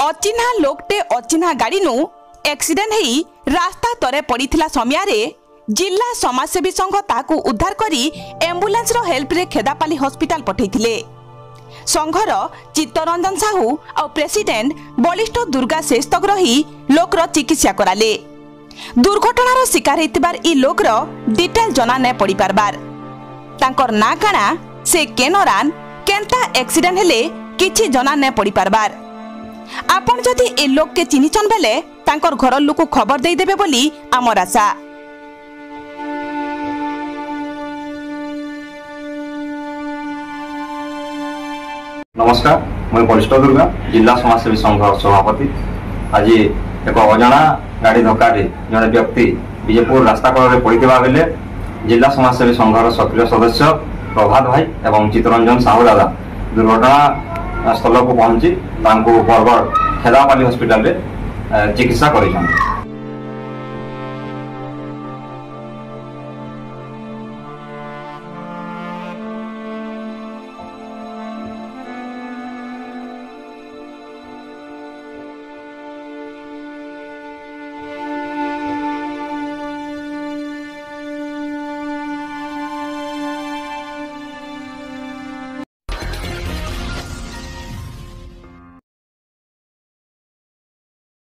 अचिन्हा लोकटे अचिन्हा गाड़ी नु एक्सीडेंट हेई रास्ता तरे पड़ीथिला समयारे जिला समाजसेवी संघ ताकू उद्धार करी एम्बुलेंस रो हेल्प रे खेदापाली हॉस्पिटल पठैथिले। संघर चित्तरंजन साहू और प्रेसिडेंट बलिष्ठ दुर्गा शेषतक रही लोकर चिकित्सा कराले। दुर्घटनार शिकार हेतिबार ई लोकर डिटेल जना नै पड़ी पारबार। तांकर ना काना से केनरान केंता एक्सीडेंट हेले किछि जना नै पड़ी पारबार। आपण जदि ए लोक के चिन्हिचन बेले तांकर घर लोक खबर दे देबे बोली आमर आशा। नमस्कार, मैं बलिष्ठ दुर्गा जिला समाजसेवी संघ सभापति। आज एक अजाणा गाड़ी धक्का जड़े व्यक्ति विजयपुर रास्ता कड़े पड़ता बेले जिला समाजसेवी संघर सक्रिय सदस्य प्रभात भाई एवं चित्तरंजन साहू दादा दुर्घटना स्थल को पहुंची बरगढ़ खेदापाली हॉस्पिटल रे चिकित्सा कर।